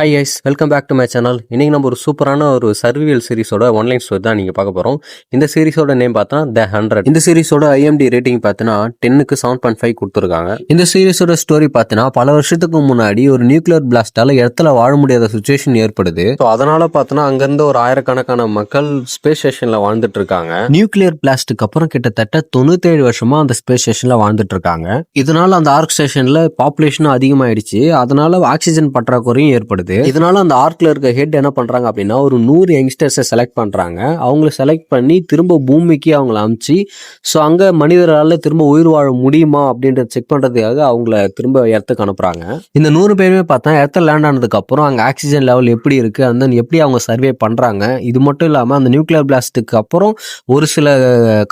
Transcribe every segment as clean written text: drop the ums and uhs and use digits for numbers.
Hi guys, welcome back to my channel. இன்றைக்கி நம்ம ஒரு சூப்பரான ஒரு சர்வியல் சீரிஸோட ஒன்லைன் ஸ்டோரி தான் நீங்கள் பார்க்க போகிறோம். இந்த சீரிஸோட நேம் பார்த்தோன்னா த 100. இந்த சீரிஸோட IMDb ரேட்டிங் பார்த்தீங்கன்னா 10க்கு 7.5 கொடுத்துருக்காங்க. இந்த சீரிஸோட ஸ்டோரி பார்த்தீங்கன்னா பல வருஷத்துக்கு முன்னாடி ஒரு நியூக்ளியர் பிளாஸ்டால இடத்துல வாழ முடியாத சுச்சுவேஷன் ஏற்படுது. ஸோ அதனால பார்த்தோன்னா அங்கேருந்து ஒரு ஆயிரக்கணக்கான மக்கள் ஸ்பேஸ் ஸ்டேஷனில் வாழ்ந்துட்டு இருக்காங்க. நியூக்ளியர் பிளாஸ்டுக்கு அப்புறம் கிட்டத்தட்ட 97 வருஷமா அந்த ஸ்பேஸ் ஸ்டேஷனில் வாழ்ந்துட்டு இருக்காங்க. இதனால அந்த ஆர்க் ஸ்டேஷனில் பாப்புலேஷனும் அதிகமாயிடுச்சு. அதனால ஆக்சிஜன் பற்றாக்குறையும் ஏற்படுது. இதனால அந்த ஆர்க்ல இருக்க ஹெட் என்ன பண்றாங்க அப்படின்னா ஒரு 100 யங்ஸ்டர்ஸை செலக்ட் பண்றாங்க. அவங்கள செலக்ட் பண்ணி திரும்ப பூமிக்கு அவங்கள அனுப்பிச்சு ஸோ அங்க மனிதரால திரும்ப உயிர் வாழ முடியுமா அப்படின்றத செக் பண்றதுக்காக அவங்கள திரும்ப இடத்துக்கு அனுப்புறாங்க. இந்த 100 பேருமே பார்த்தா இடத்துல லேண்ட் ஆனதுக்கு அப்புறம் அங்க ஆக்சிஜன் லெவல் எப்படி இருக்கு அந்த எப்படி அவங்க சர்வே பண்றாங்க. இது மட்டும் இல்லாம அந்த நியூக்ளியர் பிளாஸ்டுக்கு அப்புறம் ஒரு சில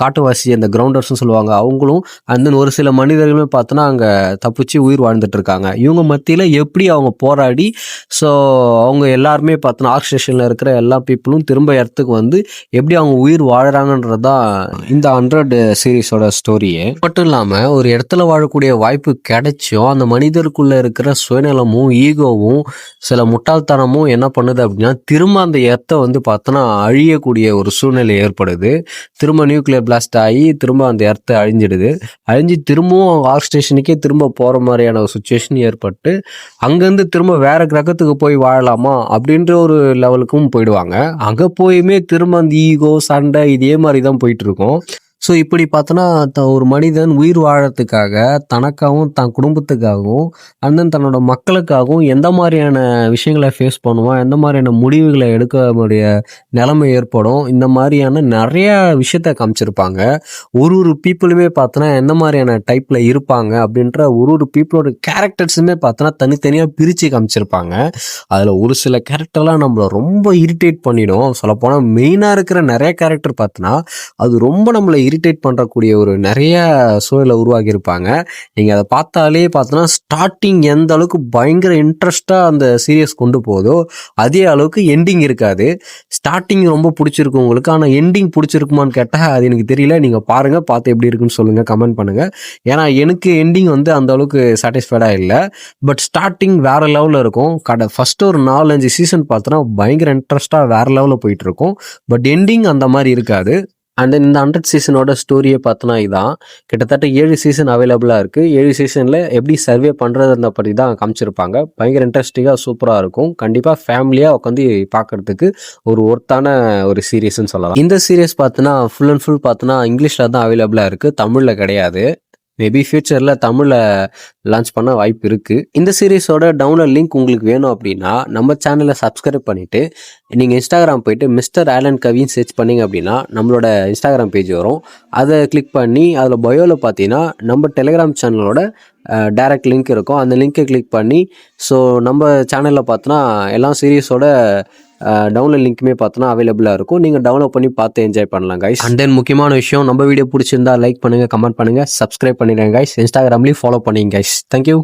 காட்டுவாசி அந்த கிரவுண்டர்ஸ் சொல்லுவாங்க அவங்களும் அந்த ஒரு சில மனிதர்களுமே பார்த்தோன்னா அங்க தப்பிச்சு உயிர் வாழ்ந்துட்டு இருக்காங்க. இவங்க மத்தியில எப்படி அவங்க போராடி ஸோ அவங்க எல்லாருமே பார்த்தோன்னா ஆர்க் ஸ்டேஷனில் இருக்கிற எல்லா பீப்புளும் திரும்ப இடத்துக்கு வந்து எப்படி அவங்க உயிர் வாழறாங்கன்றது தான் இந்த 100 சீரீஸோட ஸ்டோரியே. மட்டும் இல்லாமல் ஒரு இடத்துல வாழக்கூடிய வாய்ப்பு கிடைச்சும் அந்த மனிதருக்குள்ளே இருக்கிற சுயநலமும் ஈகோவும் சில முட்டாள்தனமும் என்ன பண்ணுது அப்படின்னா திரும்ப அந்த இடத்த வந்து பார்த்தோன்னா அழியக்கூடிய ஒரு சூழ்நிலை ஏற்படுது. திரும்ப நியூக்ளியர் பிளாஸ்ட் ஆகி திரும்ப அந்த இடத்த அழிஞ்சிடுது. அழிஞ்சு திரும்பவும் அவங்க ஆர்க் ஸ்டேஷனுக்கே திரும்ப போகிற மாதிரியான ஒரு சுச்சுவேஷன் ஏற்பட்டு அங்கேருந்து திரும்ப வேற கிரகத்துக்கு போய் வாழலாமா அப்படின்ற ஒரு லெவலுக்கும் போயிடுவாங்க. அங்கே போயுமே திரும்ப அந்த ஈகோ சண்டை இதே மாதிரி தான் போயிட்டு இருக்கும். ஸோ இப்படி பார்த்தோன்னா ஒரு மனிதன் உயிர் வாழறதுக்காக தனக்காகவும் தன் குடும்பத்துக்காகவும் அண்ணன் தன்னோட மக்களுக்காகவும் எந்த மாதிரியான விஷயங்களை ஃபேஸ் பண்ணுவான், எந்த மாதிரியான முடிவுகளை எடுக்க முடிய நிலைமை ஏற்படும், இந்த மாதிரியான நிறைய விஷயத்த காமிச்சிருப்பாங்க. ஒரு பீப்புளுமே பார்த்தோன்னா எந்த மாதிரியான டைப்பில் இருப்பாங்க அப்படின்ற ஒரு பீப்புளோட கேரக்டர்ஸுமே பார்த்தோன்னா தனித்தனியாக பிரித்து காமிச்சிருப்பாங்க. அதில் ஒரு சில கேரக்டர்லாம் நம்மளை ரொம்ப இரிட்டேட் பண்ணிடும். சொல்லப்போனால் மெயினாக இருக்கிற நிறைய கேரக்டர் பார்த்தோன்னா அது ரொம்ப நம்மளை இரிட்டேட் பண்ணுறக்கூடிய ஒரு நிறைய சூழலை உருவாக்கியிருப்பாங்க. நீங்கள் அதை பார்த்தாலே பார்த்தோன்னா ஸ்டார்டிங் எந்த அளவுக்கு பயங்கர இன்ட்ரெஸ்டாக அந்த சீரியஸ் கொண்டு போதோ அதே அளவுக்கு எண்டிங் இருக்காது. ஸ்டார்டிங் ரொம்ப பிடிச்சிருக்கும் உங்களுக்கு, ஆனால் எண்டிங் பிடிச்சிருக்குமான்னு கேட்டால் அது எனக்கு தெரியல. நீங்கள் பாருங்கள், பார்த்து எப்படி இருக்குன்னு சொல்லுங்கள், கமெண்ட் பண்ணுங்கள். ஏன்னா எனக்கு எண்டிங் வந்து அந்த அளவுக்கு சாட்டிஸ்ஃபைடாக இல்லை. பட் ஸ்டார்டிங் வேறு லெவலில் இருக்கும். ஃபஸ்ட்டு ஒரு 4-5 சீசன் பார்த்தோன்னா பயங்கர இன்ட்ரெஸ்டாக வேறு லெவலில் போயிட்டுருக்கும். பட் எண்டிங் அந்த மாதிரி இருக்காது. அண்ட் தென் இந்த 100 சீசனோட ஸ்டோரியை பார்த்தோன்னா இதான். கிட்டத்தட்ட 7 சீசன் அவைலபிளாக இருக்குது. 7 சீசனில் எப்படி சர்வே பண்ணுறதுன்ற பற்றி தான் காமிச்சிருப்பாங்க. பயங்கர இன்ட்ரெஸ்டிங்காக சூப்பராக இருக்கும். கண்டிப்பாக ஃபேமிலியாக உட்காந்து பார்க்குறதுக்கு ஒரு ஒர்த்தான ஒரு சீரீஸ்ன்னு சொல்லலாம். இந்த சீரீஸ் பார்த்தோன்னா ஃபுல் அண்ட் ஃபுல் பார்த்தோன்னா இங்கிலீஷில் தான் அவைலபிளாக இருக்குது, தமிழில் கிடையாது. மேபி ஃபியூச்சரில் தமிழில் லான்ச் பண்ண வாய்ப்பு இருக்குது. இந்த சீரீஸோட டவுன்லோட் லிங்க் உங்களுக்கு வேணும் அப்படின்னா நம்ம சேனலை சப்ஸ்கிரைப் பண்ணிவிட்டு நீங்கள் இன்ஸ்டாகிராம் போயிட்டு மிஸ்டர் ஆலன் கவின்னு சர்ச் பண்ணிங்க அப்படின்னா நம்மளோட இன்ஸ்டாகிராம் பேஜ் வரும். அதை கிளிக் பண்ணி அதில் பயோவில் பார்த்தீங்கன்னா நம்ம டெலிகிராம் சேனலோட டைரக்ட் லிங்க் இருக்கும். அந்த லிங்க்கை கிளிக் பண்ணி ஸோ நம்ம சேனலில் பார்த்தோன்னா எல்லா சீரீஸோட டவுன்லோட் லிங்க்குமே பார்த்தோன்னா அவைலபிளாக இருக்கும். நீங்கள் டவுன்லோட் பண்ணி பார்த்து என்ஜாய் பண்ணலாம் கைஸ். அண்ட் தென் முக்கியமான விஷயம், நம்ம வீடியோ பிடிச்சிருந்தா லைக் பண்ணுங்கள், கமெண்ட் பண்ணுங்கள், சப்ஸ்கிரைப் பண்ணிடுங்க கைஸ். இன்ஸ்டாகிராம்லேயும் ஃபாலோ பண்ணிங்க கைஸ். தேங்க்யூ.